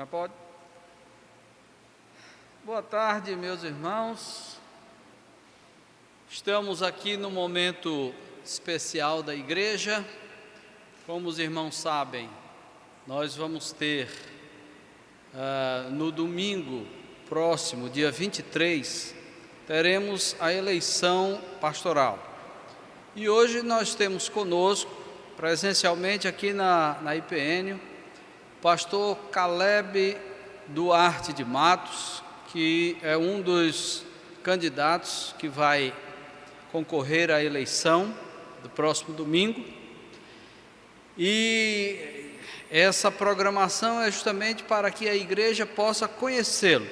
Já pode? Boa tarde, meus irmãos. Estamos aqui no momento especial da igreja. Como os irmãos sabem, nós vamos ter no domingo próximo, dia 23, teremos a eleição pastoral. E hoje nós temos conosco, presencialmente aqui na IPN, o pastor Caleb Duarte de Matos, que é um dos candidatos que vai concorrer à eleição do próximo domingo. E essa programação é justamente para que a igreja possa conhecê-lo.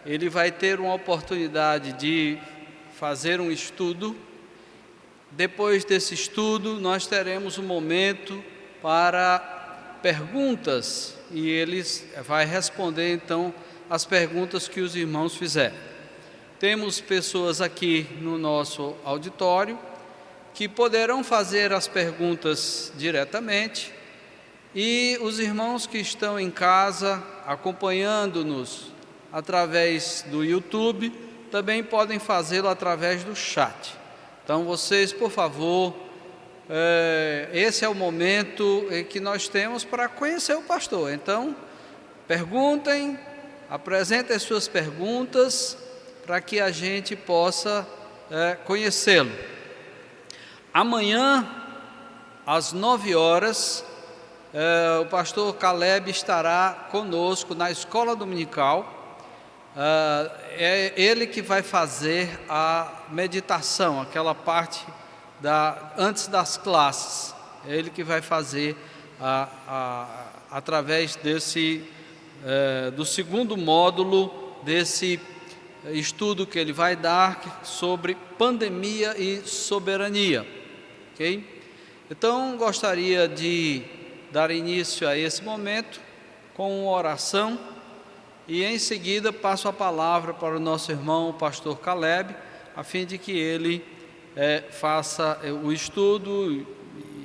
Ele vai ter uma oportunidade de fazer um estudo. Depois desse estudo, nós teremos um momento para perguntas e ele vai responder então as perguntas que os irmãos fizerem. Temos pessoas aqui no nosso auditório que poderão fazer as perguntas diretamente, e os irmãos que estão em casa acompanhando-nos através do YouTube também podem fazê-lo através do chat. Então vocês, por favor, esse é o momento em que nós temos para conhecer o pastor. Então, perguntem, apresentem as suas perguntas para que a gente possa conhecê-lo. Amanhã, às 9 horas, o pastor Caleb estará conosco na escola dominical. É ele que vai fazer a meditação, aquela parte antes das classes. É ele que vai fazer através do segundo módulo desse estudo que ele vai dar sobre pandemia e soberania. Ok? Então, gostaria de dar início a esse momento com uma oração e em seguida passo a palavra para o nosso irmão, o pastor Caleb, a fim de que ele faça o estudo. E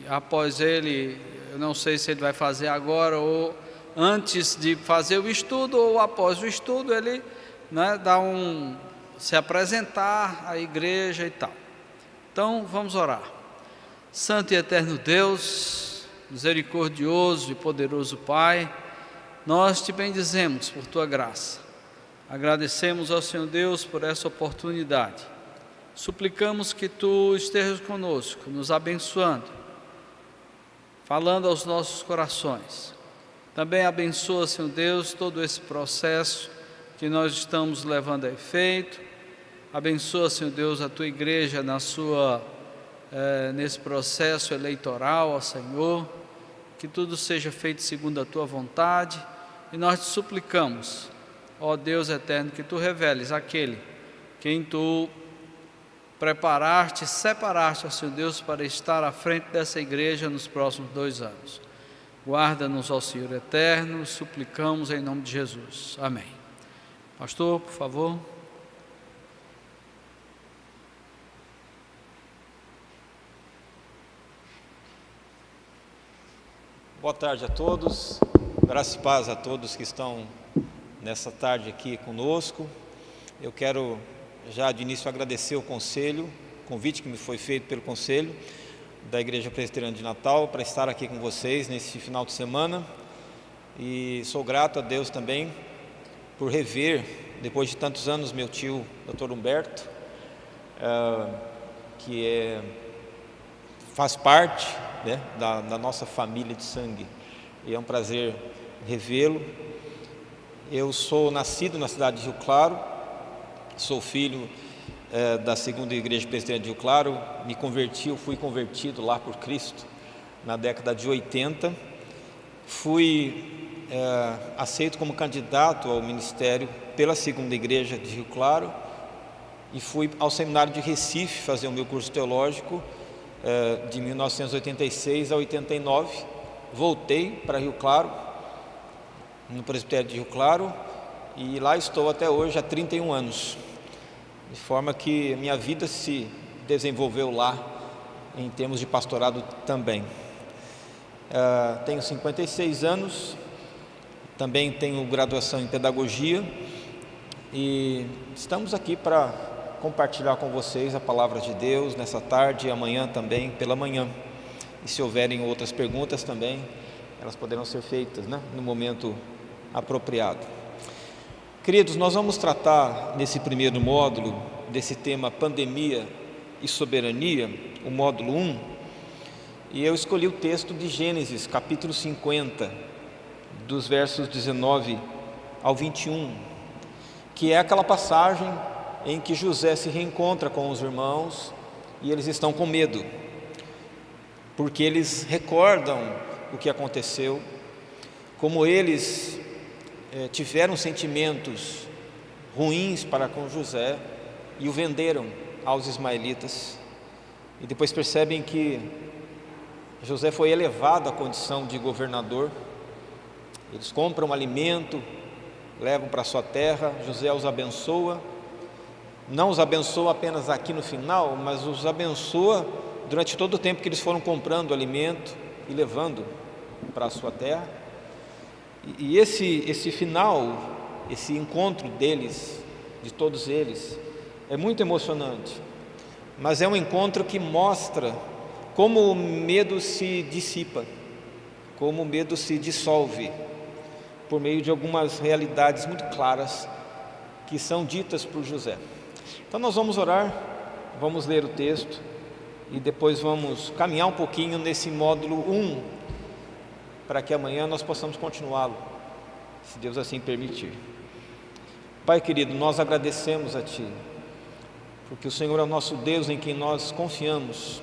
após ele, eu não sei se ele vai fazer agora ou antes de fazer o estudo ou após o estudo, ele se apresentar à igreja e tal. Então, vamos orar. Santo e eterno Deus, misericordioso e poderoso Pai, nós te bendizemos por tua graça. Agradecemos ao Senhor Deus por essa oportunidade. Suplicamos que tu estejas conosco, nos abençoando, falando aos nossos corações. Também abençoa, Senhor Deus, todo esse processo que nós estamos levando a efeito. Abençoa, Senhor Deus, a tua igreja nesse processo eleitoral, ó Senhor, que tudo seja feito segundo a tua vontade, e nós te suplicamos, ó Deus eterno, que tu reveles aquele quem tu preparaste, separaste, ó Senhor Deus, para estar à frente dessa igreja nos próximos 2 anos. Guarda-nos, ó Senhor eterno, suplicamos em nome de Jesus. Amém. Pastor, por favor. Boa tarde a todos, graça e paz a todos que estão nessa tarde aqui conosco. Eu quero já de início agradecer o convite que me foi feito pelo Conselho da Igreja Presbiteriana de Natal para estar aqui com vocês nesse final de semana, e sou grato a Deus também por rever, depois de tantos anos, meu tio, Dr. Humberto, que faz parte da nossa família de sangue, e é um prazer revê-lo. Eu sou nascido na cidade de Rio Claro, sou filho da segunda igreja presbiteriana de Rio Claro. Fui convertido lá por Cristo na década de 80, fui aceito como candidato ao ministério pela segunda igreja de Rio Claro e fui ao seminário de Recife fazer o meu curso teológico de 1986 a 89, voltei para Rio Claro, no presbitério de Rio Claro, e lá estou até hoje há 31 anos, de forma que minha vida se desenvolveu lá em termos de pastorado também. Tenho 56 anos, também tenho graduação em pedagogia e estamos aqui para compartilhar com vocês a palavra de Deus nessa tarde e amanhã também pela manhã. E se houverem outras perguntas também, elas poderão ser feitas, no momento apropriado. Queridos, nós vamos tratar nesse primeiro módulo desse tema pandemia e soberania, o módulo 1, e eu escolhi o texto de Gênesis, capítulo 50, dos versos 19 ao 21, que é aquela passagem em que José se reencontra com os irmãos e eles estão com medo, porque eles recordam o que aconteceu, como eles tiveram sentimentos ruins para com José e o venderam aos ismaelitas, e depois percebem que José foi elevado à condição de governador. Eles compram alimento, levam para sua terra, José os abençoa, não os abençoa apenas aqui no final, mas os abençoa durante todo o tempo que eles foram comprando alimento e levando para a sua terra. E esse final, esse encontro deles, de todos eles, é muito emocionante, mas é um encontro que mostra como o medo se dissipa, como o medo se dissolve, por meio de algumas realidades muito claras que são ditas por José. Então nós vamos orar, vamos ler o texto e depois vamos caminhar um pouquinho nesse módulo 1, para que amanhã nós possamos continuá-lo, se Deus assim permitir. Pai querido, nós agradecemos a Ti, porque o Senhor é o nosso Deus em quem nós confiamos,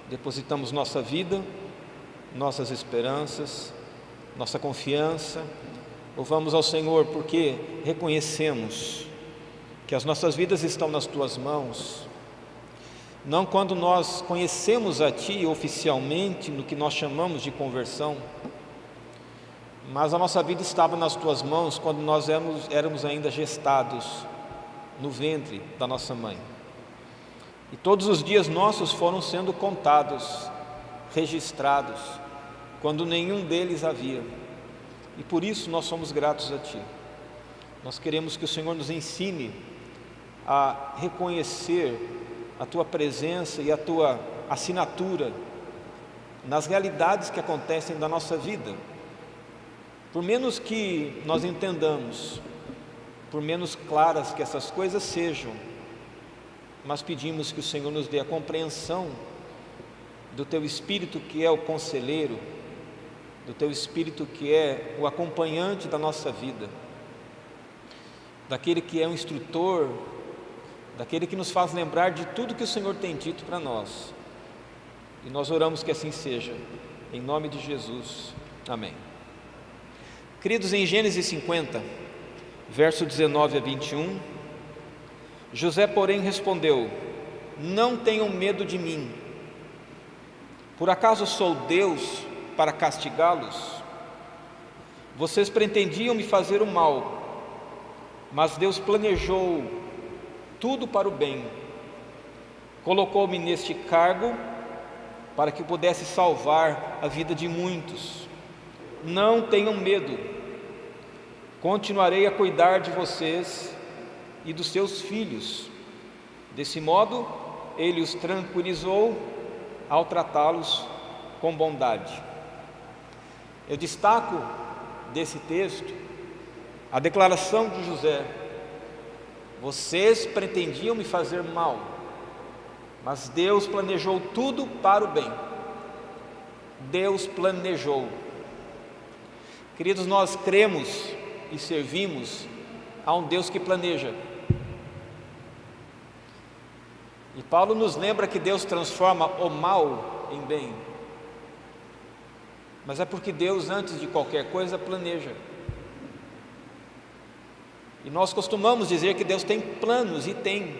depositamos nossa vida, nossas esperanças, nossa confiança. Louvamos ao Senhor porque reconhecemos que as nossas vidas estão nas Tuas mãos, não quando nós conhecemos a Ti oficialmente, no que nós chamamos de conversão, mas a nossa vida estava nas Tuas mãos quando nós éramos ainda gestados no ventre da nossa mãe. E todos os dias nossos foram sendo contados, registrados, quando nenhum deles havia. E por isso nós somos gratos a Ti. Nós queremos que o Senhor nos ensine a reconhecer a Tua presença e a Tua assinatura nas realidades que acontecem da nossa vida. Por menos que nós entendamos, por menos claras que essas coisas sejam, mas pedimos que o Senhor nos dê a compreensão do Teu Espírito que é o conselheiro, do Teu Espírito que é o acompanhante da nossa vida, daquele que é o instrutor, daquele que nos faz lembrar de tudo que o Senhor tem dito para nós. E nós oramos que assim seja, em nome de Jesus, amém. Queridos, em Gênesis 50, verso 19 a 21, José, porém, respondeu: não tenham medo de mim, por acaso sou Deus para castigá-los? Vocês pretendiam me fazer o mal, mas Deus planejou tudo para o bem, colocou-me neste cargo para que pudesse salvar a vida de muitos. Não tenham medo, continuarei a cuidar de vocês e dos seus filhos. Desse modo, ele os tranquilizou ao tratá-los com bondade. Eu destaco desse texto a declaração de José: vocês pretendiam me fazer mal, mas Deus planejou tudo para o bem. Deus planejou. Queridos, nós cremos e servimos a um Deus que planeja. E Paulo nos lembra que Deus transforma o mal em bem. Mas é porque Deus, antes de qualquer coisa, planeja. E nós costumamos dizer que Deus tem planos, e tem.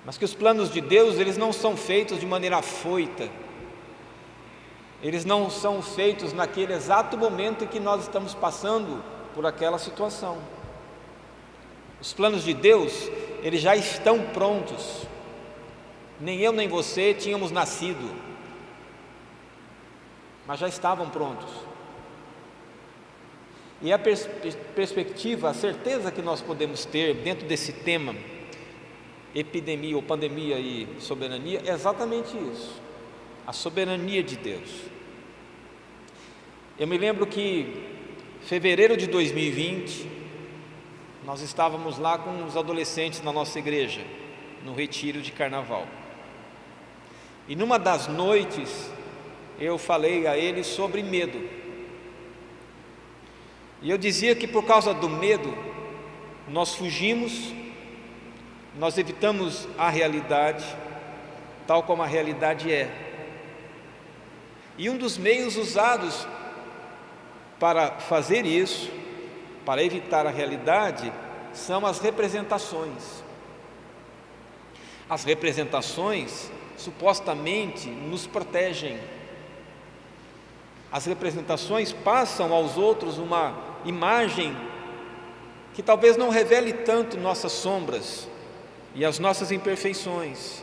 Mas que os planos de Deus, eles não são feitos de maneira afoita. Eles não são feitos naquele exato momento em que nós estamos passando por aquela situação. Os planos de Deus, eles já estão prontos. Nem eu nem você tínhamos nascido, mas já estavam prontos. E a perspectiva, a certeza que nós podemos ter dentro desse tema, epidemia ou pandemia e soberania, é exatamente isso, a soberania de Deus. Eu me lembro que em fevereiro de 2020, nós estávamos lá com os adolescentes na nossa igreja, no retiro de carnaval. E numa das noites, eu falei a eles sobre medo. E eu dizia que por causa do medo, nós fugimos, nós evitamos a realidade, tal como a realidade é. E um dos meios usados para fazer isso, para evitar a realidade, são as representações. As representações supostamente nos protegem. As representações passam aos outros uma imagem que talvez não revele tanto nossas sombras e as nossas imperfeições.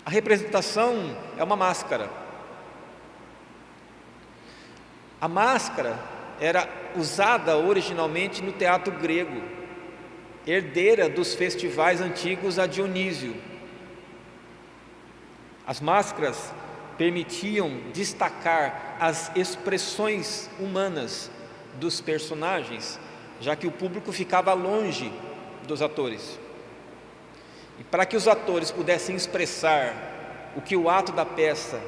A representação é uma máscara. A máscara era usada originalmente no teatro grego, herdeira dos festivais antigos a Dionísio. As máscaras permitiam destacar as expressões humanas dos personagens, já que o público ficava longe dos atores. E para que os atores pudessem expressar o que o ato da peça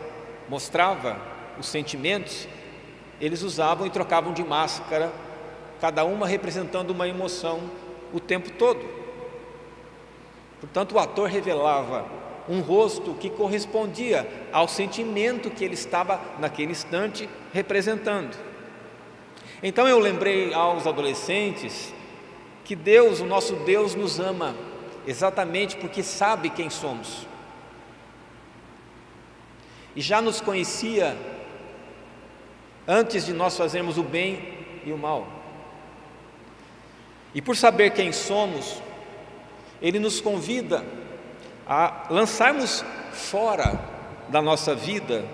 mostrava, os sentimentos, eles usavam e trocavam de máscara, cada uma representando uma emoção o tempo todo. Portanto, o ator revelava um rosto que correspondia ao sentimento que ele estava naquele instante representando. Então eu lembrei aos adolescentes que Deus, o nosso Deus, nos ama exatamente porque sabe quem somos e já nos conhecia antes de nós fazermos o bem e o mal. E por saber quem somos, Ele nos convida a lançarmos fora da nossa vida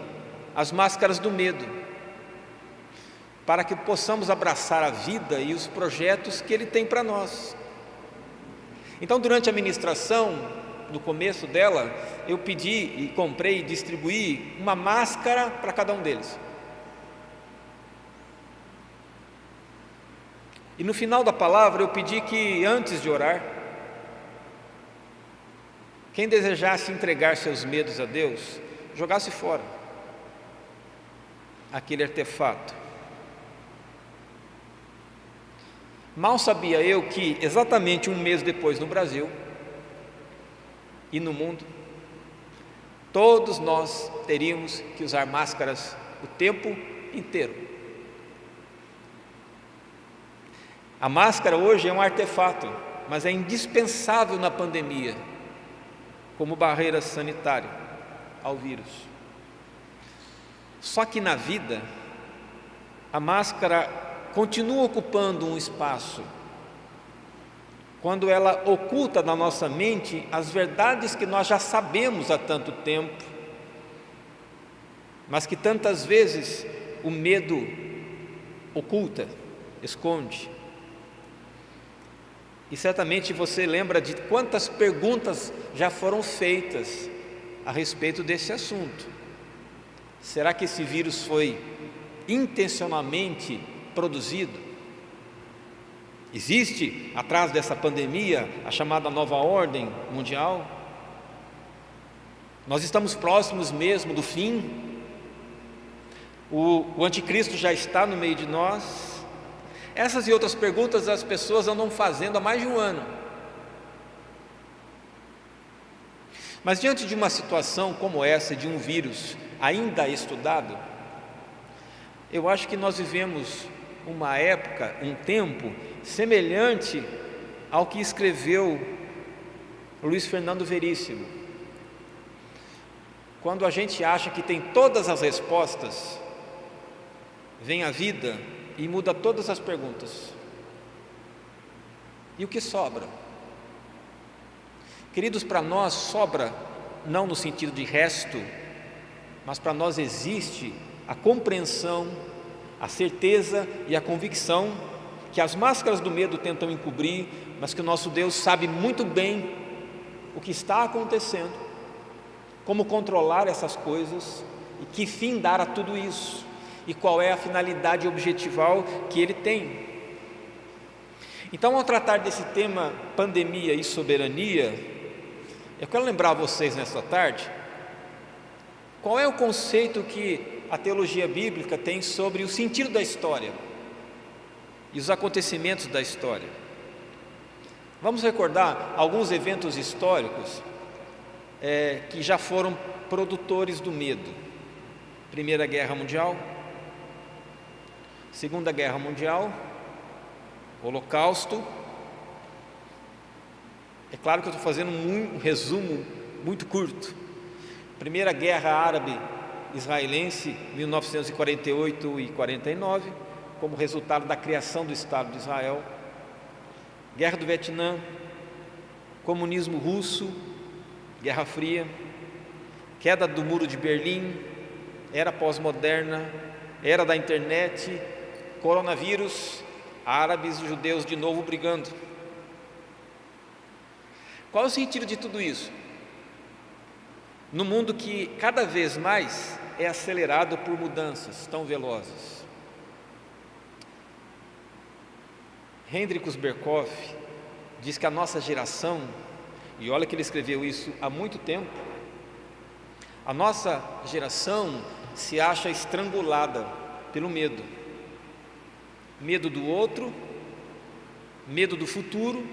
as máscaras do medo, para que possamos abraçar a vida e os projetos que Ele tem para nós. Então, durante a ministração, no começo dela, eu pedi e comprei e distribuí uma máscara para cada um deles. E no final da palavra eu pedi que, antes de orar, quem desejasse entregar seus medos a Deus, jogasse fora aquele artefato. Mal sabia eu que exatamente um mês depois no Brasil e no mundo, todos nós teríamos que usar máscaras o tempo inteiro. A máscara hoje é um artefato, mas é indispensável na pandemia, como barreira sanitária ao vírus. Só que na vida, a máscara continua ocupando um espaço quando ela oculta na nossa mente as verdades que nós já sabemos há tanto tempo, mas que tantas vezes o medo oculta, esconde. E certamente você lembra de quantas perguntas já foram feitas a respeito desse assunto. Será que esse vírus foi intencionalmente produzido? Existe atrás dessa pandemia a chamada nova ordem mundial? Nós estamos próximos mesmo do fim? O anticristo já está no meio de nós? Essas e outras perguntas as pessoas andam fazendo há mais de um ano. Mas diante de uma situação como essa, de um vírus ainda estudado, eu acho que nós vivemos uma época, um tempo semelhante ao que escreveu Luiz Fernando Veríssimo. Quando a gente acha que tem todas as respostas, vem a vida e muda todas as perguntas. E o que sobra? Queridos, para nós sobra, não no sentido de resto, mas para nós existe a compreensão a certeza e a convicção que as máscaras do medo tentam encobrir, mas que o nosso Deus sabe muito bem o que está acontecendo, como controlar essas coisas e que fim dar a tudo isso, e qual é a finalidade objetival que Ele tem. Então, ao tratar desse tema pandemia e soberania, eu quero lembrar a vocês nesta tarde qual é o conceito que a teologia bíblica tem sobre o sentido da história e os acontecimentos da história. Vamos recordar alguns eventos históricos que já foram produtores do medo. Primeira Guerra Mundial, Segunda Guerra Mundial, Holocausto. É claro que eu estou fazendo um resumo muito curto. Primeira Guerra Árabe-Israelense, 1948 e 49, como resultado da criação do Estado de Israel. Guerra do Vietnã, comunismo russo, Guerra Fria, queda do Muro de Berlim, era pós-moderna, era da internet, coronavírus, árabes e judeus de novo brigando. Qual é o sentido de tudo isso? No mundo que cada vez mais é acelerado por mudanças tão velozes. Hendrikus Berkhoff diz que a nossa geração, e olha que ele escreveu isso há muito tempo, a nossa geração se acha estrangulada pelo medo. Medo do outro, medo do futuro,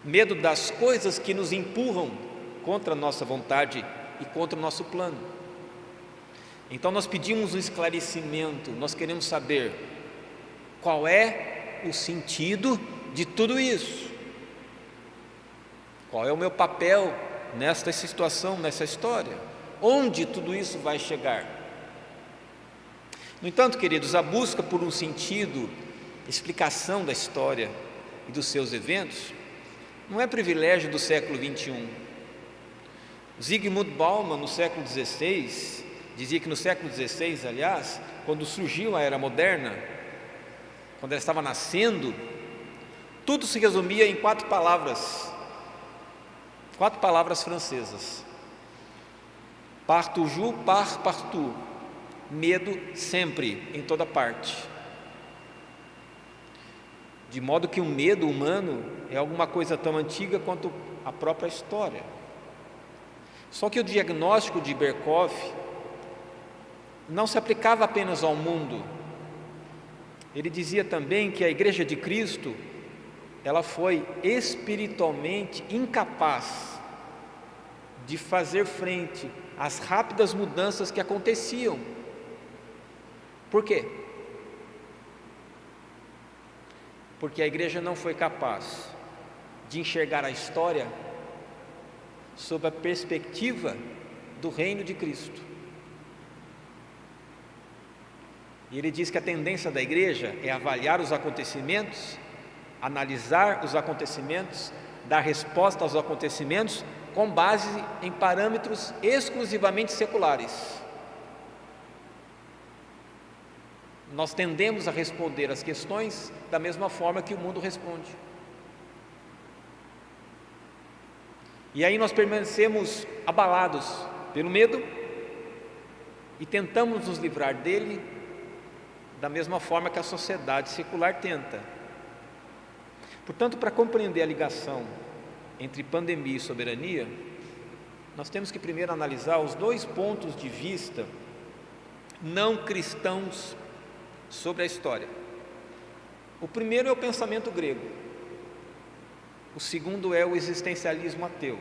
medo das coisas que nos empurram contra a nossa vontade e contra o nosso plano. Então nós pedimos um esclarecimento, nós queremos saber qual é o sentido de tudo isso. Qual é o meu papel nesta situação, nessa história? Onde tudo isso vai chegar? No entanto, queridos, a busca por um sentido, explicação da história e dos seus eventos, não é privilégio do século XXI. Zygmunt Bauman, no século XVI, dizia que no século XVI, aliás, quando surgiu a Era Moderna, quando ela estava nascendo, tudo se resumia em quatro palavras francesas: par toujours, par partout, medo sempre, em toda parte. De modo que o medo humano é alguma coisa tão antiga quanto a própria história. Só que o diagnóstico de Berkhoff não se aplicava apenas ao mundo. Ele dizia também que a Igreja de Cristo, ela foi espiritualmente incapaz de fazer frente às rápidas mudanças que aconteciam. Por quê? Porque a igreja não foi capaz de enxergar a história sob a perspectiva do reino de Cristo. E ele diz que a tendência da igreja é avaliar os acontecimentos, analisar os acontecimentos, dar resposta aos acontecimentos com base em parâmetros exclusivamente seculares. Nós tendemos a responder às questões da mesma forma que o mundo responde. E aí nós permanecemos abalados pelo medo e tentamos nos livrar dele da mesma forma que a sociedade secular tenta. Portanto, para compreender a ligação entre pandemia e soberania, nós temos que primeiro analisar os dois pontos de vista não cristãos sobre a história. O primeiro é o pensamento grego, o segundo é o existencialismo ateu.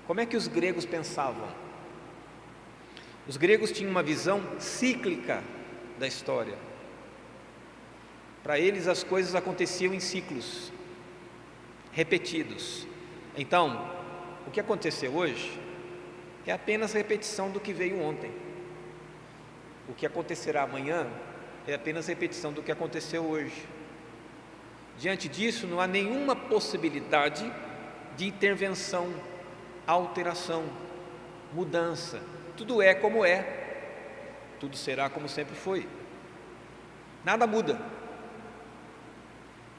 Como é que os gregos pensavam? Os gregos tinham uma visão cíclica da história. Para eles as coisas aconteciam em ciclos repetidos. Então, o que aconteceu hoje é apenas repetição do que veio ontem. O que acontecerá amanhã é apenas repetição do que aconteceu hoje. Diante disso, não há nenhuma possibilidade de intervenção, alteração, mudança. Tudo é como é. tudo será como sempre foi. Nada muda.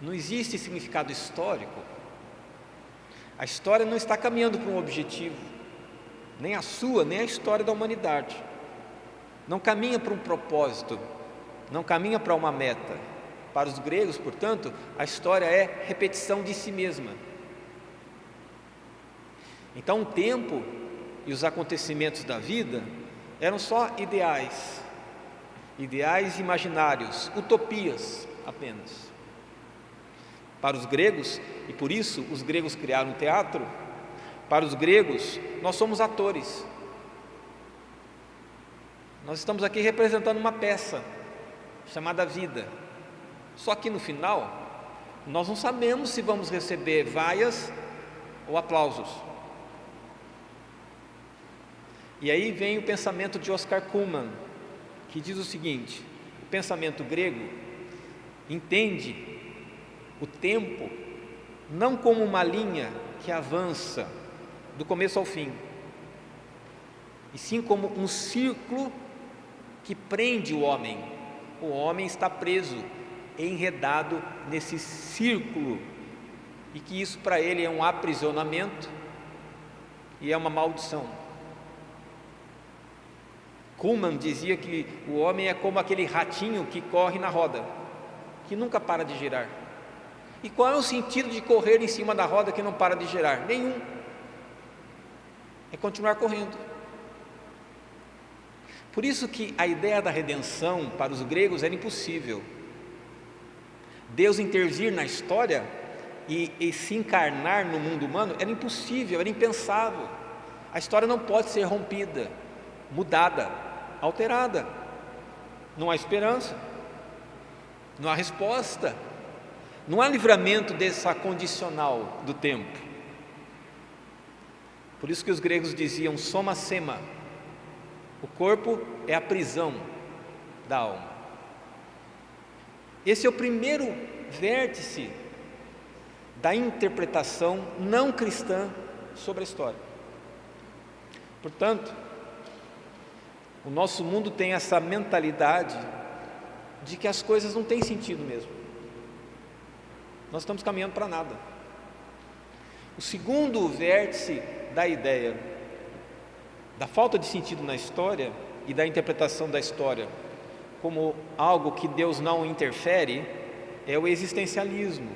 Não existe significado histórico. A história não está caminhando para um objetivo, nem a sua, nem a história da humanidade. Não caminha para um propósito, não caminha para uma meta. Para os gregos, portanto, a história é repetição de si mesma. Então o tempo e os acontecimentos da vida eram só ideais imaginários, utopias apenas. Para os gregos, e por isso os gregos criaram o teatro, para os gregos nós somos atores. Nós estamos aqui representando uma peça chamada vida. Só que no final, nós não sabemos se vamos receber vaias ou aplausos. E aí vem o pensamento de Oscar Cullmann, que diz o seguinte: o pensamento grego entende o tempo não como uma linha que avança do começo ao fim, e sim como um círculo que prende o homem. O homem está preso, enredado nesse círculo, e que isso para ele é um aprisionamento e é uma maldição. Kuhlman dizia que o homem é como aquele ratinho que corre na roda, que nunca para de girar. E qual é o sentido de correr em cima da roda que não para de girar? Nenhum. É continuar correndo. Por isso que a ideia da redenção para os gregos era impossível. Deus intervir na história e se encarnar no mundo humano era impossível, era impensável. A história não pode ser rompida, mudada, alterada. Não há esperança, não há resposta, não há livramento dessa condicional do tempo. Por isso que os gregos diziam soma sema. O corpo é a prisão da alma. Esse é o primeiro vértice da interpretação não cristã sobre a história. Portanto, o nosso mundo tem essa mentalidade de que as coisas não têm sentido mesmo. Nós estamos caminhando para nada. O segundo vértice da ideia da falta de sentido na história e da interpretação da história como algo que Deus não interfere é o existencialismo.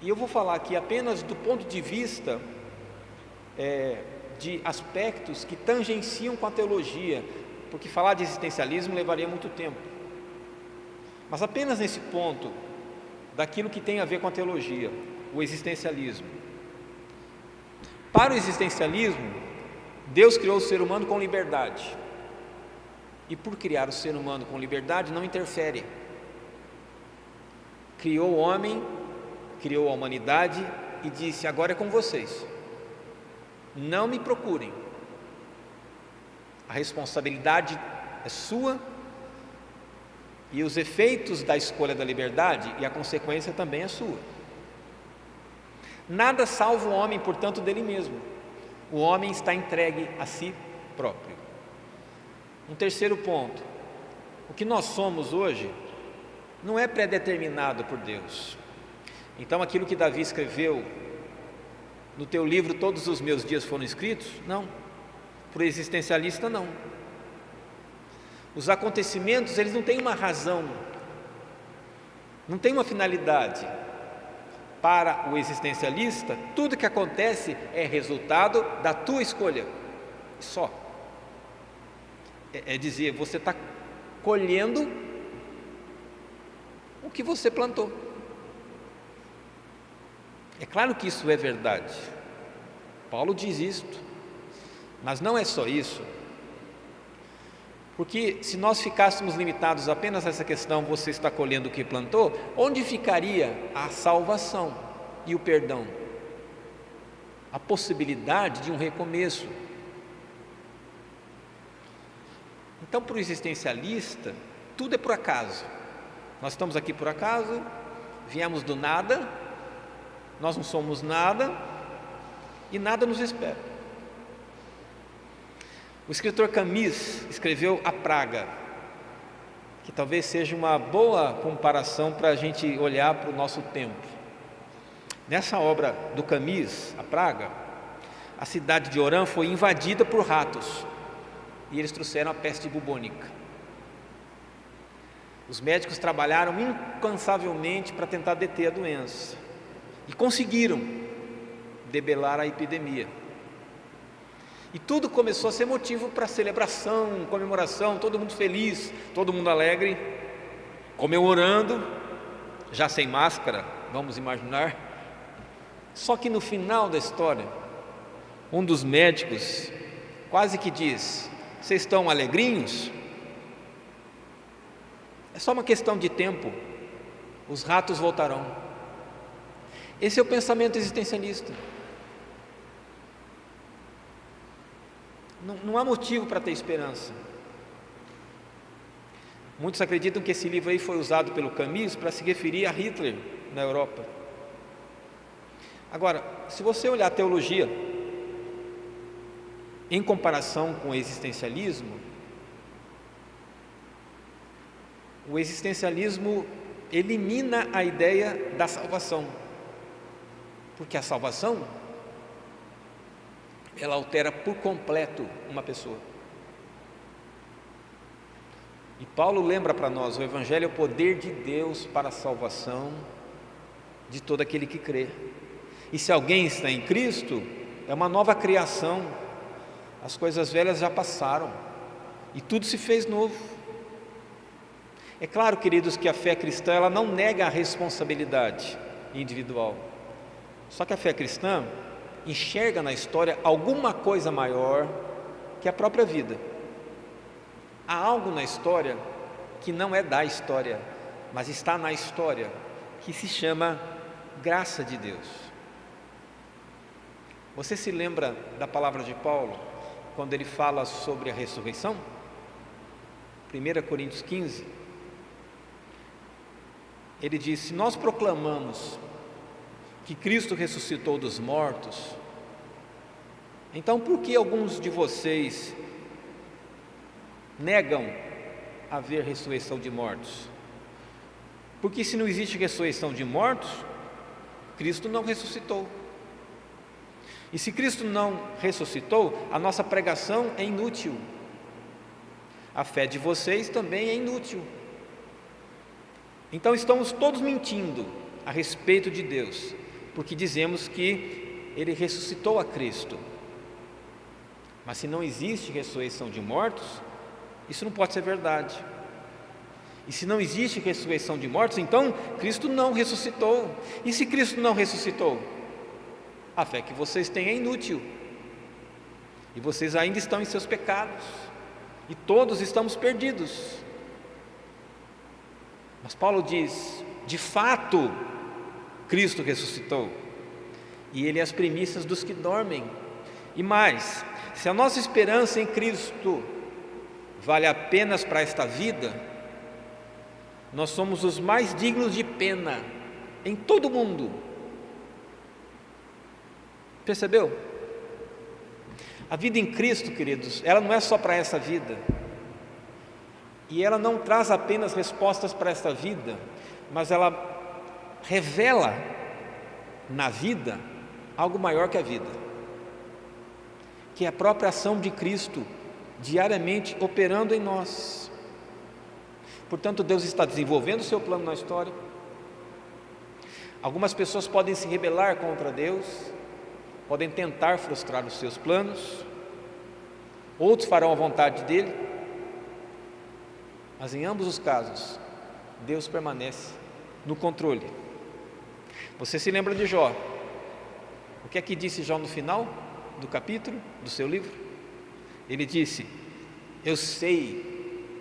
E eu vou falar aqui apenas do ponto de vista de aspectos que tangenciam com a teologia, porque falar de existencialismo levaria muito tempo. Mas apenas nesse ponto daquilo que tem a ver com a teologia, o existencialismo. Para o existencialismo, Deus criou o ser humano com liberdade, e por criar o ser humano com liberdade não interfere. Criou o homem, criou a humanidade e disse: agora é com vocês, não me procurem, a responsabilidade é sua, e os efeitos da escolha da liberdade e a consequência também é sua. Nada salva o homem, portanto, dele mesmo. O homem está entregue a si próprio. Um terceiro ponto: o que nós somos hoje não é predeterminado por Deus. Então aquilo que Davi escreveu no teu livro todos os meus dias foram escritos? Não. Para o existencialista, não. Os acontecimentos, eles não têm uma razão, não têm uma finalidade. Para o existencialista, tudo que acontece é resultado da tua escolha, só. É dizer, você está colhendo o que você plantou. É claro que isso é verdade, Paulo diz isto, mas não é só isso. Porque se nós ficássemos limitados apenas a essa questão, você está colhendo o que plantou, onde ficaria a salvação e o perdão? A possibilidade de um recomeço. Então, para o existencialista, tudo é por acaso. Nós estamos aqui por acaso, viemos do nada, nós não somos nada e nada nos espera. O escritor Camus escreveu A Praga, que talvez seja uma boa comparação para a gente olhar para o nosso tempo. Nessa obra do Camus, A Praga, a cidade de Oran foi invadida por ratos e eles trouxeram a peste bubônica. Os médicos trabalharam incansavelmente para tentar deter a doença e conseguiram debelar a epidemia. E tudo começou a ser motivo para celebração, comemoração, todo mundo feliz, todo mundo alegre, comemorando, já sem máscara, vamos imaginar. Só que no final da história, um dos médicos quase que diz: vocês estão alegrinhos? É só uma questão de tempo, os ratos voltarão. Esse é o pensamento existencialista. Não há motivo para ter esperança. Muitos acreditam que esse livro aí foi usado pelo Camus para se referir a Hitler na Europa. Agora, se você olhar a teologia em comparação com o existencialismo elimina a ideia da salvação, porque a salvação ela altera por completo uma pessoa. E Paulo lembra para nós: o Evangelho é o poder de Deus para a salvação de todo aquele que crê. E se alguém está em Cristo, é uma nova criação, as coisas velhas já passaram e tudo se fez novo. É claro, queridos, que a fé cristã ela não nega a responsabilidade individual, só que a fé cristã enxerga na história alguma coisa maior que a própria vida. Há algo na história que não é da história, mas está na história, que se chama graça de Deus. Você se lembra da palavra de Paulo, quando ele fala sobre a ressurreição? 1 Coríntios 15, ele diz: se nós proclamamos que Cristo ressuscitou dos mortos, então por que alguns de vocês negam haver ressurreição de mortos? Porque se não existe ressurreição de mortos, Cristo não ressuscitou. E se Cristo não ressuscitou, a nossa pregação é inútil, a fé de vocês também é inútil. Então estamos todos mentindo a respeito de Deus, porque dizemos que Ele ressuscitou a Cristo. Mas se não existe ressurreição de mortos, isso não pode ser verdade. E se não existe ressurreição de mortos, então Cristo não ressuscitou. E se Cristo não ressuscitou, a fé que vocês têm é inútil, e vocês ainda estão em seus pecados, e todos estamos perdidos. Mas Paulo diz: de fato Cristo ressuscitou, e Ele é as primícias dos que dormem. E mais, se a nossa esperança em Cristo vale apenas para esta vida, nós somos os mais dignos de pena em todo o mundo. Percebeu? A vida em Cristo, queridos, ela não é só para essa vida, e ela não traz apenas respostas para esta vida, mas ela revela na vida algo maior que a vida, que é a própria ação de Cristo diariamente operando em nós. Portanto, Deus está desenvolvendo o seu plano na história. Algumas pessoas podem se rebelar contra Deus, podem tentar frustrar os seus planos, outros farão a vontade dele, mas em ambos os casos, Deus permanece no controle. Você se lembra de Jó? O que é que disse Jó no final do capítulo do seu livro? Ele disse: eu sei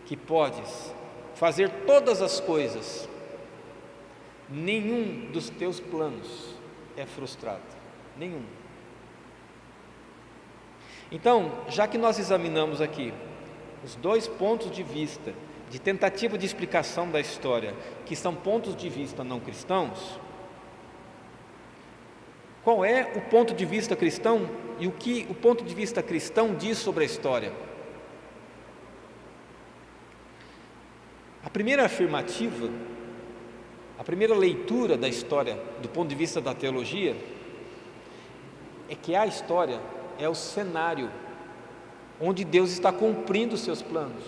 que podes fazer todas as coisas, nenhum dos teus planos é frustrado. Nenhum. Então, já que nós examinamos aqui os dois pontos de vista de tentativa de explicação da história, que são pontos de vista não cristãos, Qual é o ponto de vista cristão e o que o ponto de vista cristão diz sobre a história? A primeira afirmativa, a primeira leitura da história do ponto de vista da teologia é que a história é o cenário onde Deus está cumprindo os seus planos.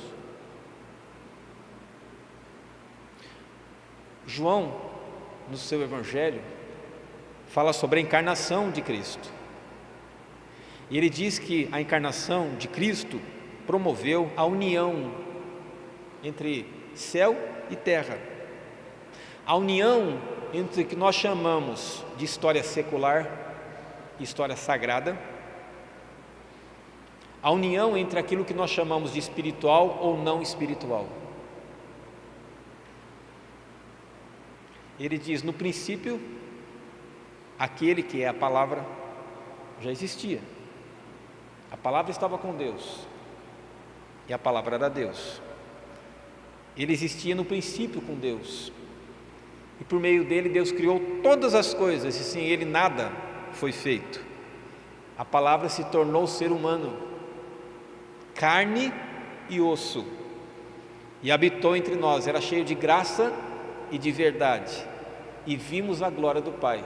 João, no seu Evangelho, fala sobre a encarnação de Cristo. E ele diz que a encarnação de Cristo promoveu a união entre céu e terra. A união entre o que nós chamamos de história secular e história sagrada. A união entre aquilo que nós chamamos de espiritual ou não espiritual. Ele diz, no princípio, aquele que é a palavra já existia. A palavra estava com Deus e a palavra era Deus. Ele existia no princípio com Deus e por meio dele Deus criou todas as coisas e sem ele nada foi feito. A palavra se tornou ser humano, carne e osso, e habitou entre nós, era cheio de graça e de verdade, e vimos a glória do Pai.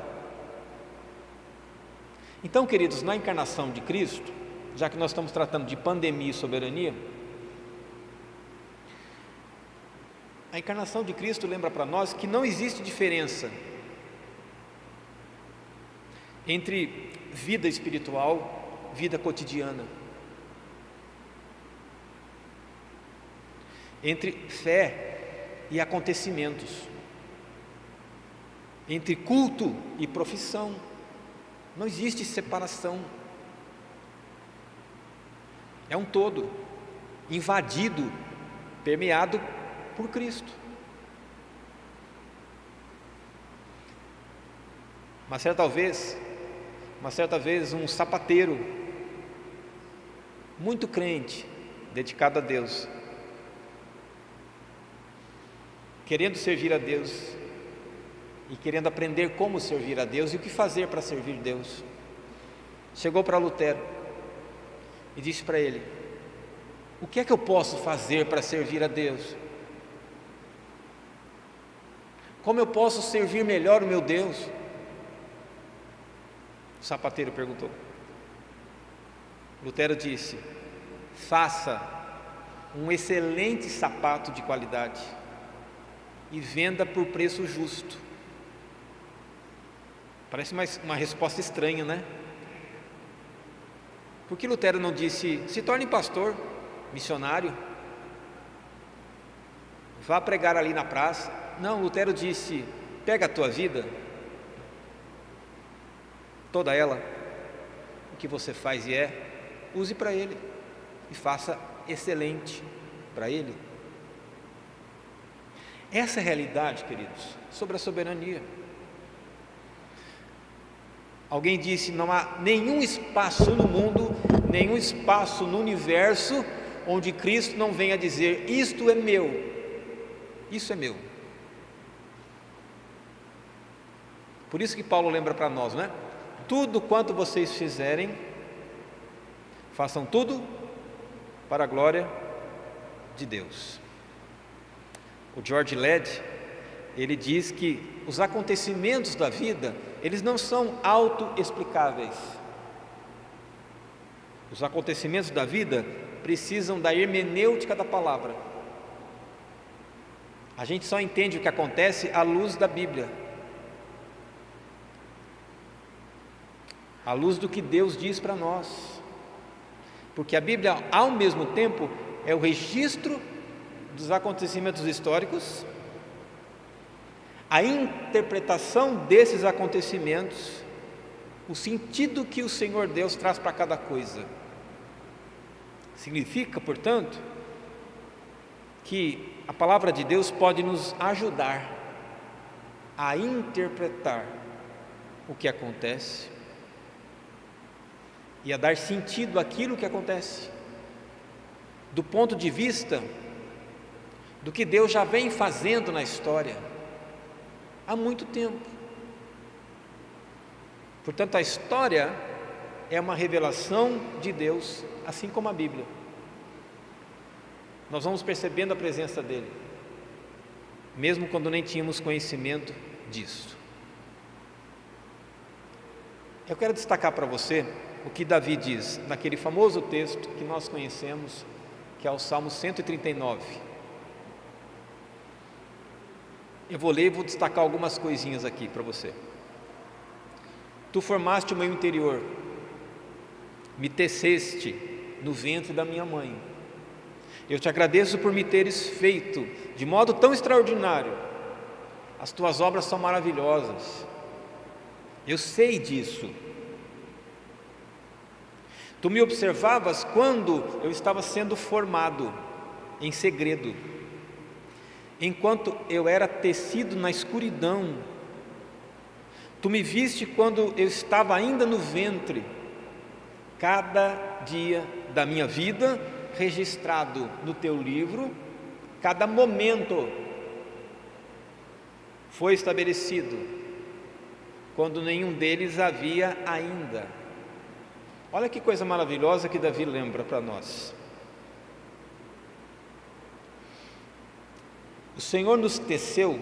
Então, queridos, na encarnação de Cristo, já que nós estamos tratando de pandemia e soberania, a encarnação de Cristo lembra para nós que não existe diferença entre vida espiritual, vida cotidiana, entre fé e acontecimentos, entre culto e profissão. Não existe separação. É um todo, invadido, permeado por Cristo. Uma certa vez, um sapateiro, muito crente, dedicado a Deus, querendo servir a Deus e querendo aprender como servir a Deus e o que fazer para servir Deus, chegou para Lutero e disse para ele: o que é que eu posso fazer para servir a Deus? Como eu posso servir melhor o meu Deus? O sapateiro perguntou. Lutero disse: faça um excelente sapato de qualidade e venda por preço justo. Parece uma resposta estranha, né? Por que Lutero não disse: se torne pastor, missionário, vá pregar ali na praça? Não, Lutero disse: pega a tua vida, toda ela, o que você faz e é, use para Ele e faça excelente para Ele. Essa é a realidade, queridos, sobre a soberania. Alguém disse: não há nenhum espaço no mundo, nenhum espaço no universo onde Cristo não venha dizer: isto é meu, isso é meu. Por isso que Paulo lembra para nós, não é? Tudo quanto vocês fizerem, façam tudo para a glória de Deus. O George Led, ele diz que os acontecimentos da vida, eles não são autoexplicáveis. Os acontecimentos da vida precisam da hermenêutica da palavra. A gente só entende o que acontece à luz da Bíblia, à luz do que Deus diz para nós, porque a Bíblia, ao mesmo tempo, é o registro dos acontecimentos históricos, a interpretação desses acontecimentos, o sentido que o Senhor Deus traz para cada coisa. Significa, portanto, que a palavra de Deus pode nos ajudar a interpretar o que acontece e a dar sentido àquilo que acontece, do ponto de vista do que Deus já vem fazendo na história há muito tempo. Portanto, a história é uma revelação de Deus, assim como a Bíblia. Nós vamos percebendo a presença dele, mesmo quando nem tínhamos conhecimento disso. Eu quero destacar para você o que Davi diz naquele famoso texto que nós conhecemos, que é o Salmo 139. Eu vou ler e vou destacar algumas coisinhas aqui para você. Tu formaste o meu interior, me teceste no ventre da minha mãe. Eu te agradeço por me teres feito de modo tão extraordinário. As tuas obras são maravilhosas. Eu sei disso. Tu me observavas quando eu estava sendo formado em segredo, enquanto eu era tecido na escuridão. Tu me viste quando eu estava ainda no ventre. Cada dia da minha vida registrado no teu livro, cada momento foi estabelecido, quando nenhum deles havia ainda. Olha que coisa maravilhosa que Davi lembra para nós. O Senhor nos teceu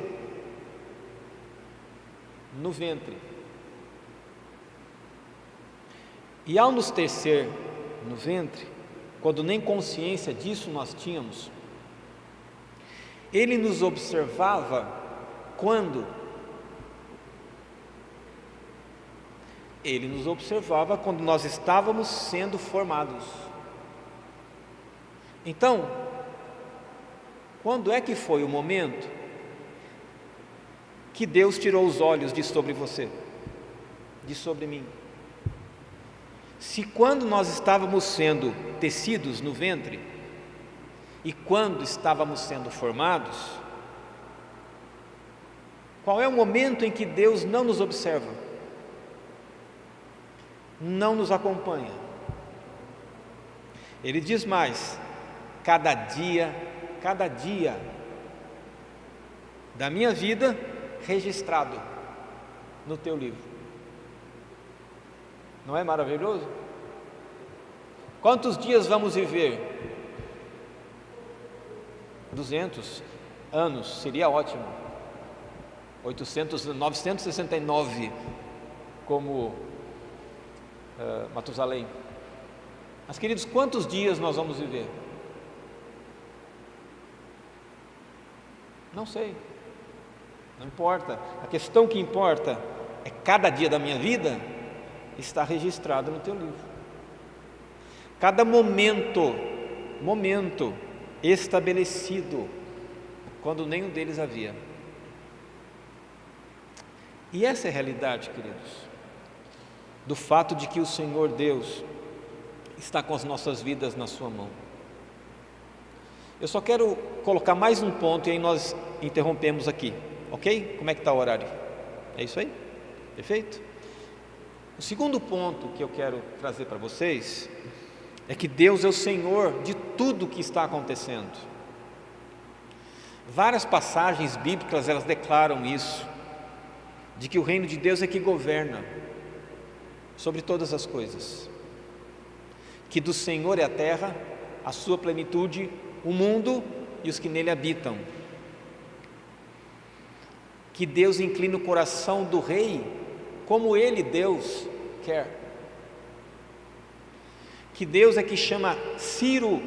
no ventre, e ao nos tecer no ventre, quando nem consciência disso nós tínhamos, Ele nos observava quando? Ele nos observava quando nós estávamos sendo formados. Então, quando é que foi o momento que Deus tirou os olhos de sobre você, de sobre mim? Se quando nós estávamos sendo tecidos no ventre e quando estávamos sendo formados, qual é o momento em que Deus não nos observa, não nos acompanha? Ele diz mais: cada dia da minha vida registrado no teu livro. Não é maravilhoso? Quantos dias vamos viver? 200 anos, seria ótimo. 969, como Matusalém. Mas, queridos, quantos dias nós vamos viver? Não sei, não importa. A questão que importa é cada dia da minha vida está registrado no teu livro. Cada momento estabelecido, quando nenhum deles havia. E essa é a realidade, queridos, do fato de que o Senhor Deus está com as nossas vidas na sua mão. Eu só quero colocar mais um ponto e aí nós interrompemos aqui, ok? Como é que está o horário? É isso aí? Perfeito? O segundo ponto que eu quero trazer para vocês é que Deus é o Senhor de tudo que está acontecendo. Várias passagens bíblicas, elas declaram isso, de que o reino de Deus é que governa sobre todas as coisas, que do Senhor é a terra, a sua plenitude, o mundo e os que nele habitam, que Deus inclina o coração do rei como ele, Deus, quer, que Deus é que chama Ciro,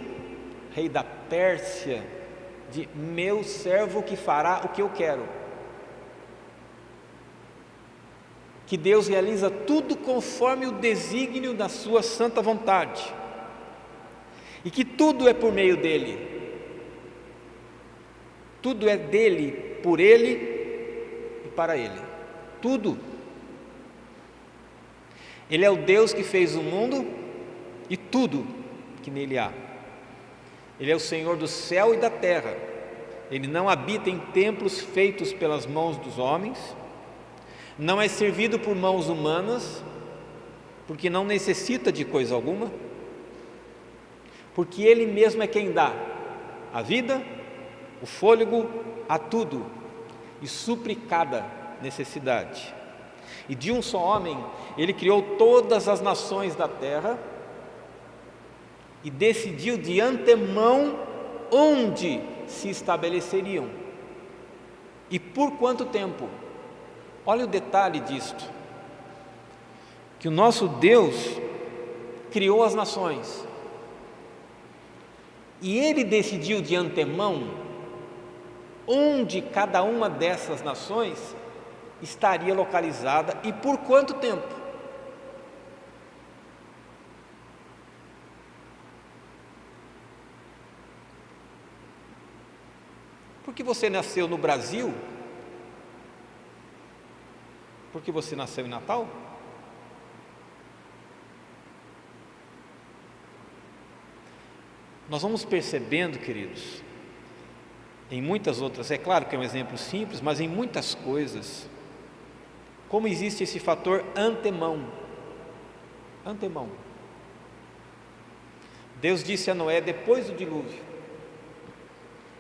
rei da Pérsia, de meu servo que fará o que eu quero, que Deus realiza tudo conforme o desígnio da sua santa vontade, e que tudo é por meio dele, tudo é dele, por ele e para ele, tudo. Ele é o Deus que fez o mundo e tudo que nele há. Ele é o Senhor do céu e da terra. Ele não habita em templos feitos pelas mãos dos homens, não é servido por mãos humanas, porque não necessita de coisa alguma, porque Ele mesmo é quem dá a vida, o fôlego, a tudo, e supre cada necessidade. E de um só homem, ele criou todas as nações da terra e decidiu de antemão onde se estabeleceriam e por quanto tempo. Olha o detalhe disto, que o nosso Deus criou as nações e Ele decidiu de antemão onde cada uma dessas nações estaria localizada e por quanto tempo. Porque você nasceu no Brasil? Porque você nasceu em Natal? Nós vamos percebendo, queridos, em muitas outras, é claro que é um exemplo simples, mas em muitas coisas, como existe esse fator antemão. Antemão. Deus disse a Noé depois do dilúvio: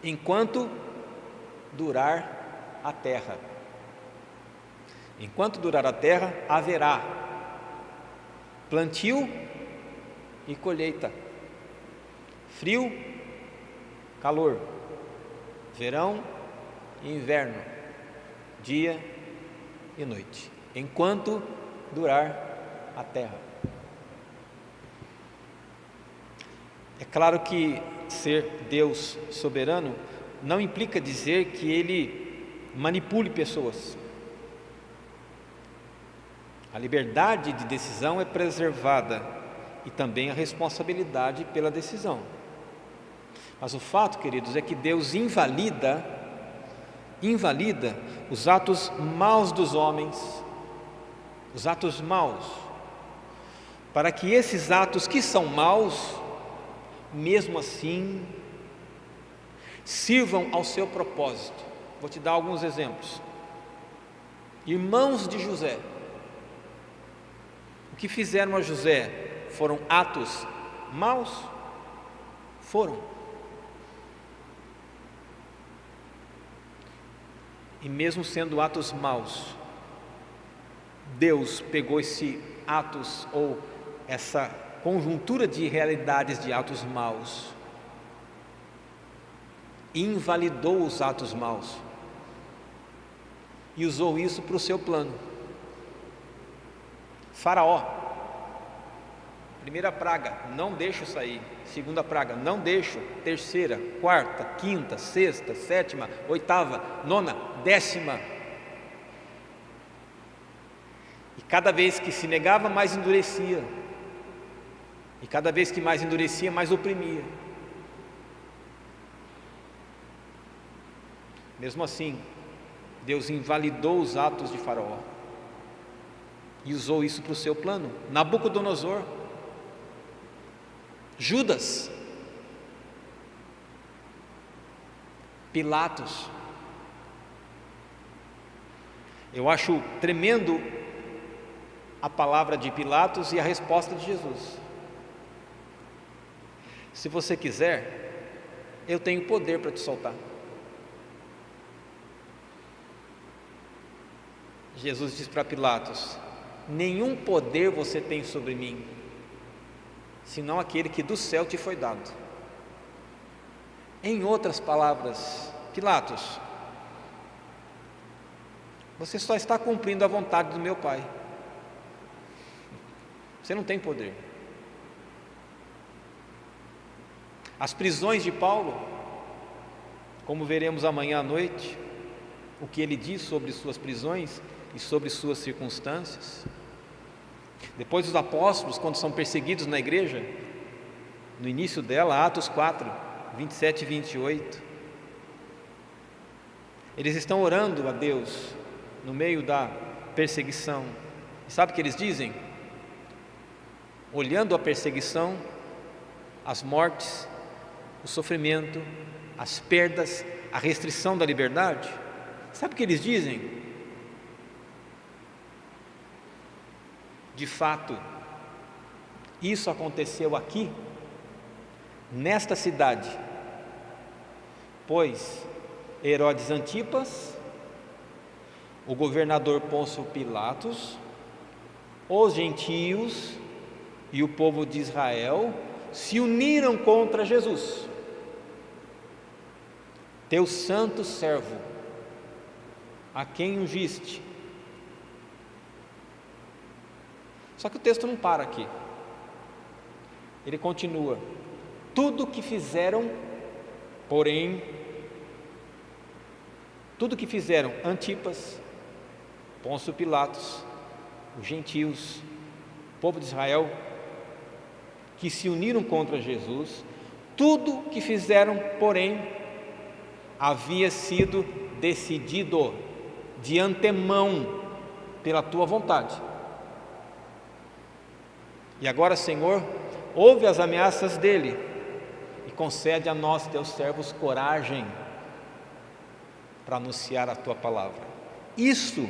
enquanto durar a terra. Enquanto durar a terra, haverá plantio e colheita, frio, calor, verão e inverno, dia e noite, enquanto durar a terra. É claro que ser Deus soberano não implica dizer que Ele manipule pessoas. A liberdade de decisão é preservada e também a responsabilidade pela decisão. Mas o fato, queridos, é que Deus invalida os atos maus dos homens, os atos maus, para que esses atos que são maus, mesmo assim, sirvam ao seu propósito. Vou te dar alguns exemplos. Irmãos de José, o que fizeram a José foram atos maus? Foram. E mesmo sendo atos maus, Deus pegou esses atos ou essa conjuntura de realidades de atos maus e invalidou os atos maus e usou isso para o seu plano. Faraó, primeira praga, não deixo sair. Segunda praga, não deixo. Terceira, quarta, quinta, sexta, sétima, oitava, nona, décima. E cada vez que se negava, mais endurecia. E cada vez que mais endurecia, mais oprimia. Mesmo assim, Deus invalidou os atos de Faraó e usou isso para o seu plano. Nabucodonosor, Judas, Pilatos. Eu acho tremendo a palavra de Pilatos e a resposta de Jesus. Se você quiser, eu tenho poder para te soltar. Jesus diz para Pilatos: nenhum poder você tem sobre mim, senão aquele que do céu te foi dado. Em outras palavras, Pilatos, você só está cumprindo a vontade do meu Pai. Você não tem poder. As prisões de Paulo, como veremos amanhã à noite, o que ele diz sobre suas prisões e sobre suas circunstâncias. Depois os apóstolos, quando são perseguidos na igreja, no início dela, Atos 4, 27 e 28, eles estão orando a Deus no meio da perseguição. E sabe o que eles dizem? Olhando a perseguição, as mortes, o sofrimento, as perdas, a restrição da liberdade, sabe o que eles dizem? De fato, isso aconteceu aqui, nesta cidade, pois Herodes Antipas o governador Pôncio Pilatos, os gentios e o povo de Israel se uniram contra Jesus, teu santo servo, a quem ungiste. Só que o texto não para aqui. Ele continua: tudo que fizeram, porém, tudo que fizeram Antipas, Pôncio Pilatos, os gentios, o povo de Israel, que se uniram contra Jesus, tudo que fizeram, porém, havia sido decidido de antemão pela tua vontade. E agora, Senhor, ouve as ameaças dele e concede a nós, teus servos, coragem para anunciar a tua palavra. Isso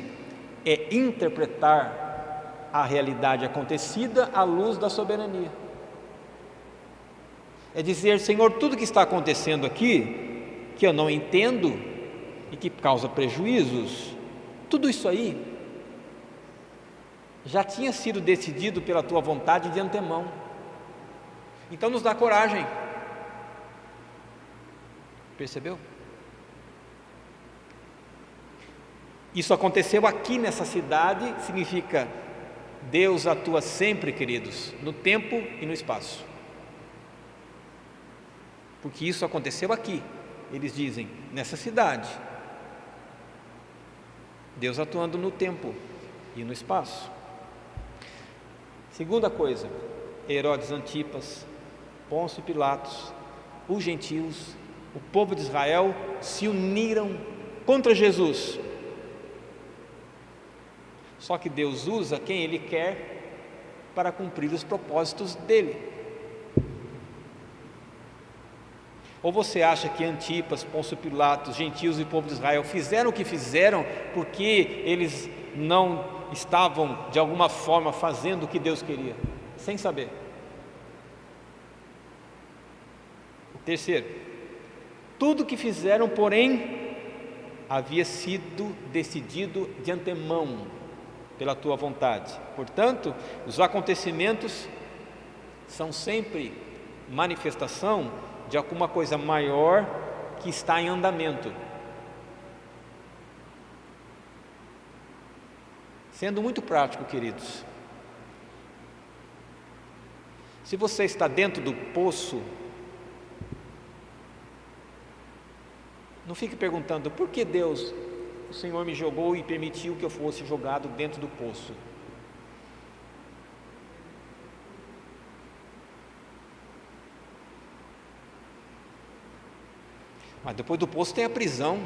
é interpretar a realidade acontecida à luz da soberania. É dizer: Senhor, tudo que está acontecendo aqui, que eu não entendo e que causa prejuízos, tudo isso aí já tinha sido decidido pela tua vontade de antemão. Então nos dá coragem. Percebeu? Isso aconteceu aqui nessa cidade, significa Deus atua sempre, queridos, no tempo e no espaço. Porque isso aconteceu aqui, eles dizem, nessa cidade. Deus atuando no tempo e no espaço. Segunda coisa, Herodes Antipas, Pôncio Pilatos, os gentios, o povo de Israel se uniram contra Jesus. Só que Deus usa quem Ele quer para cumprir os propósitos dEle. Ou você acha que Antipas, Pôncio Pilatos, gentios e povo de Israel fizeram o que fizeram porque eles não estavam de alguma forma fazendo o que Deus queria, sem saber? Terceiro, tudo que fizeram, porém, havia sido decidido de antemão pela tua vontade. Portanto, os acontecimentos são sempre manifestação de alguma coisa maior que está em andamento. Sendo muito prático, queridos, se você está dentro do poço, não fique perguntando: por que Deus, o Senhor me jogou e permitiu que eu fosse jogado dentro do poço? Mas depois do poço tem a prisão,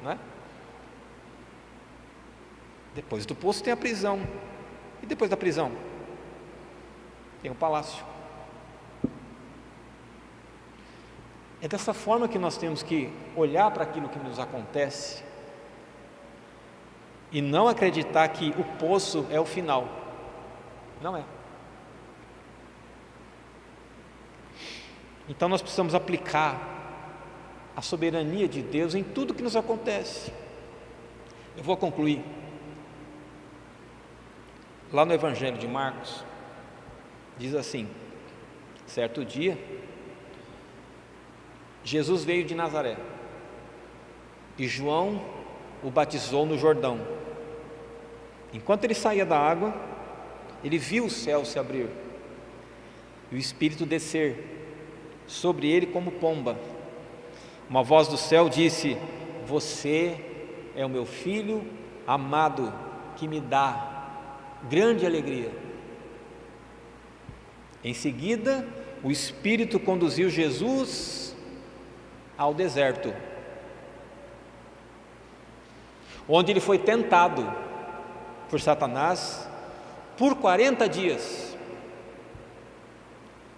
não é? Depois do poço tem a prisão. E depois da prisão? Tem o palácio. É dessa forma que nós temos que olhar para aquilo que nos acontece e não acreditar que o poço é o final. Não é. Então nós precisamos aplicar a soberania de Deus em tudo que nos acontece. Eu vou concluir. Lá no Evangelho de Marcos, diz assim: certo dia, Jesus veio de Nazaré e João o batizou no Jordão. Enquanto ele saía da água, ele viu o céu se abrir e o Espírito descer sobre ele como pomba. Uma voz do céu disse: você é o meu filho amado, que me dá grande alegria. Em seguida, o Espírito conduziu Jesus ao deserto, onde ele foi tentado por Satanás por 40 dias.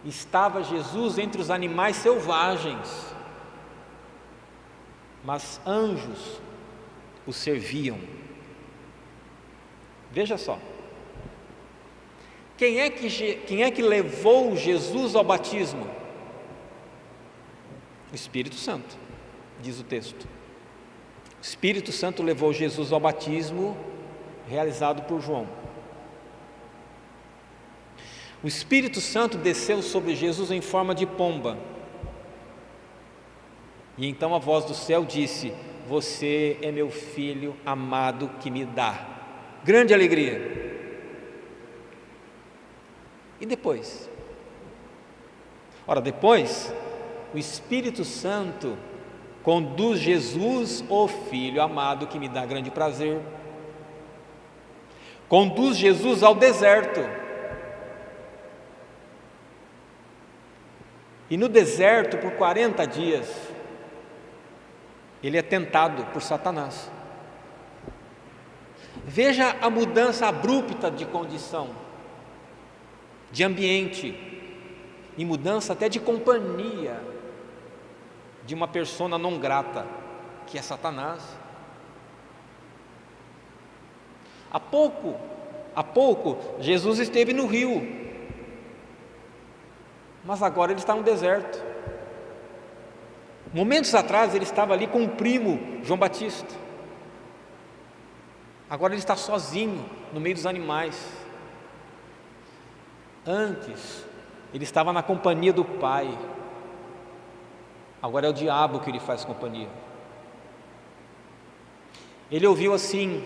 Estava Jesus entre os animais selvagens, mas anjos o serviam. Veja só, quem é que levou Jesus ao batismo? O Espírito Santo, diz o texto. O Espírito Santo levou Jesus ao batismo realizado por João. O Espírito Santo desceu sobre Jesus em forma de pomba. E então a voz do céu disse: você é meu filho amado que me dá grande alegria. E depois? Ora, depois, o Espírito Santo conduz Jesus, o Filho amado que me dá grande prazer, conduz Jesus ao deserto. E no deserto, por 40 dias, ele é tentado por Satanás. Veja a mudança abrupta de condição, de ambiente, e mudança até de companhia de uma persona não grata, que é Satanás. Há pouco, Jesus esteve no rio, mas agora ele está no deserto. Momentos atrás ele estava ali com o primo João Batista. Agora ele está sozinho no meio dos animais. Antes ele estava na companhia do Pai. Agora é o diabo que lhe faz companhia. Ele ouviu assim: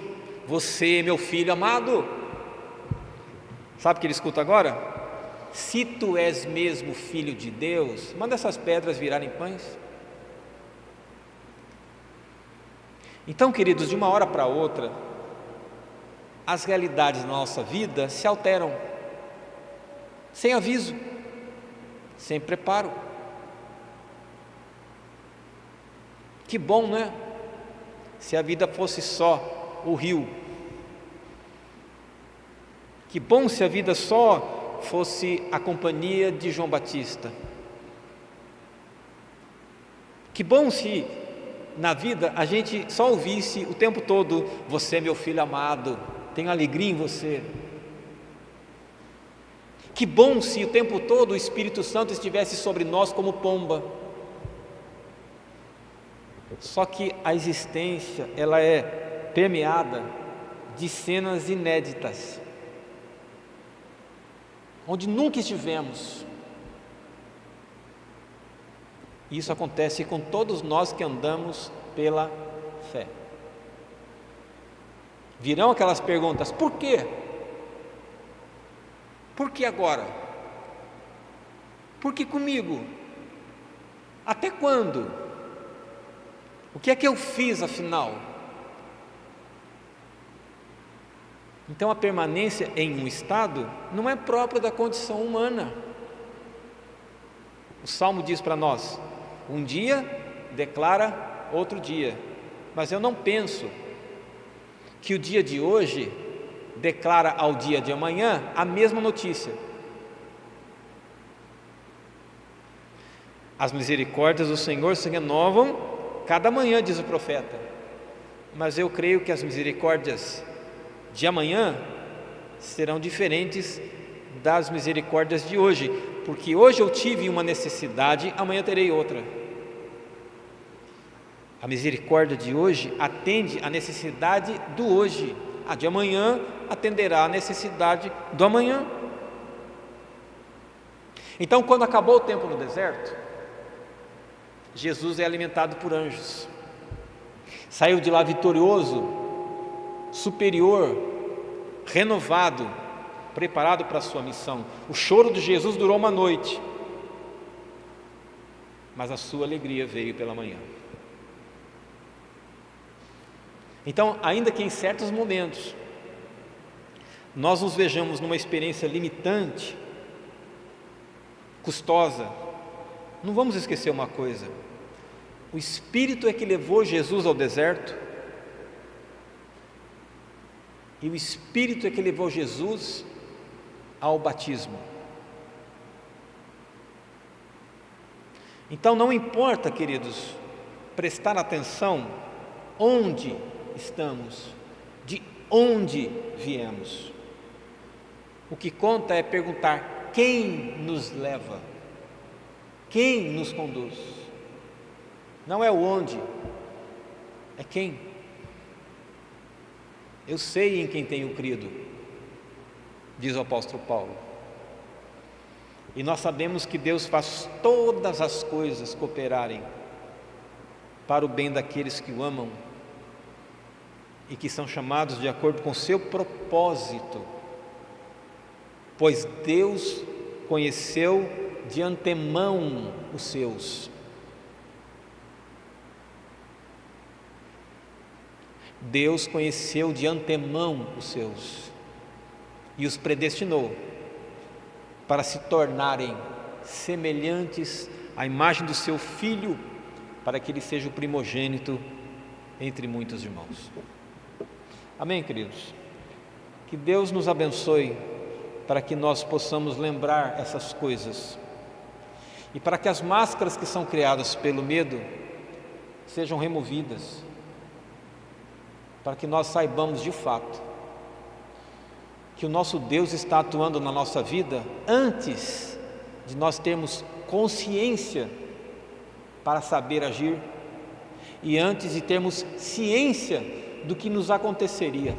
você é meu filho amado. Sabe o que ele escuta agora? Se tu és mesmo filho de Deus, manda essas pedras virarem pães. Então, queridos, de uma hora para outra, as realidades da nossa vida se alteram, sem aviso, sem preparo. Que bom, né? Se a vida fosse só o rio. Que bom se a vida só fosse a companhia de João Batista. Que bom se na vida a gente só ouvisse o tempo todo: você é meu filho amado, tenho alegria em você. Que bom se o tempo todo o Espírito Santo estivesse sobre nós como pomba. Só que a existência, ela é permeada de cenas inéditas, onde nunca estivemos. Isso acontece com todos nós que andamos pela fé. Virão aquelas perguntas: por quê? Por que agora? Por que comigo? Até quando? O que é que eu fiz afinal? Então a permanência em um estado não é própria da condição humana. O Salmo diz para nós: um dia declara outro dia, mas eu não penso que o dia de hoje declara ao dia de amanhã a mesma notícia. As misericórdias do Senhor se renovam cada manhã, diz o profeta, mas eu creio que as misericórdias de amanhã serão diferentes das misericórdias de hoje, porque hoje eu tive uma necessidade, amanhã terei outra. A misericórdia de hoje atende à necessidade do hoje, a de amanhã atenderá à necessidade do amanhã. Então, quando acabou o tempo no deserto, Jesus é alimentado por anjos, saiu de lá vitorioso, superior, renovado, preparado para a sua missão. O choro de Jesus durou uma noite, mas a sua alegria veio pela manhã. Então, ainda que em certos momentos nós nos vejamos numa experiência limitante, custosa, não vamos esquecer uma coisa: o Espírito é que levou Jesus ao deserto, e o Espírito é que levou Jesus ao batismo. Então não importa, queridos, prestar atenção onde estamos, de onde viemos. O que conta é perguntar: quem nos leva? Quem nos conduz? Não é o onde, é quem. Eu sei em quem tenho crido, diz o apóstolo Paulo. E nós sabemos que Deus faz todas as coisas cooperarem para o bem daqueles que o amam e que são chamados de acordo com o seu propósito, pois Deus conheceu de antemão os seus. Deus conheceu de antemão os seus e os predestinou para se tornarem semelhantes à imagem do seu Filho, para que ele seja o primogênito entre muitos irmãos. Amém, queridos? Que Deus nos abençoe para que nós possamos lembrar essas coisas e para que as máscaras que são criadas pelo medo sejam removidas, para que nós saibamos de fato que o nosso Deus está atuando na nossa vida antes de nós termos consciência para saber agir e antes de termos ciência do que nos aconteceria.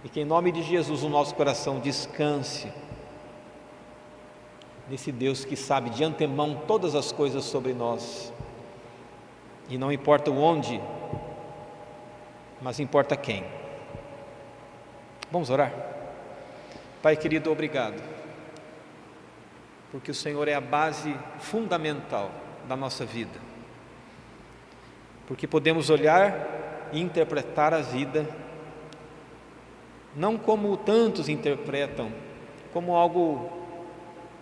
E que em nome de Jesus o nosso coração descanse nesse Deus que sabe de antemão todas as coisas sobre nós, e não importa o onde, mas importa quem. Vamos orar? Pai querido, obrigado, porque o Senhor é a base fundamental da nossa vida, porque podemos olhar e interpretar a vida não como tantos interpretam, como algo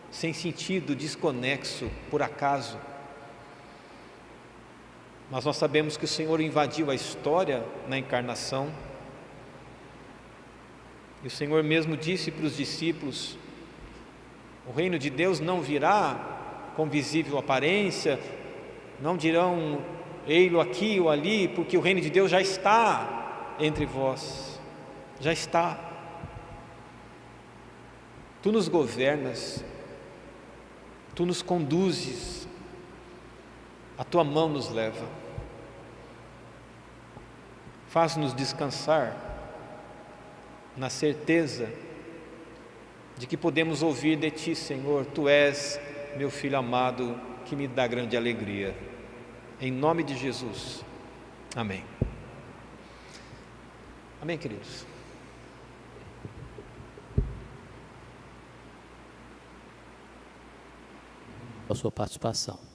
sem sentido, desconexo, por acaso, mas nós sabemos que o Senhor invadiu a história na encarnação, e o Senhor mesmo disse para os discípulos: o reino de Deus não virá com visível aparência, não dirão ei-lo aqui ou ali, porque o reino de Deus já está entre vós, já está. Tu nos governas, Tu nos conduzes, a Tua mão nos leva. Faz-nos descansar na certeza de que podemos ouvir de Ti, Senhor: Tu és meu Filho amado, que me dá grande alegria. Em nome de Jesus, amém. Amém, queridos. A sua participação.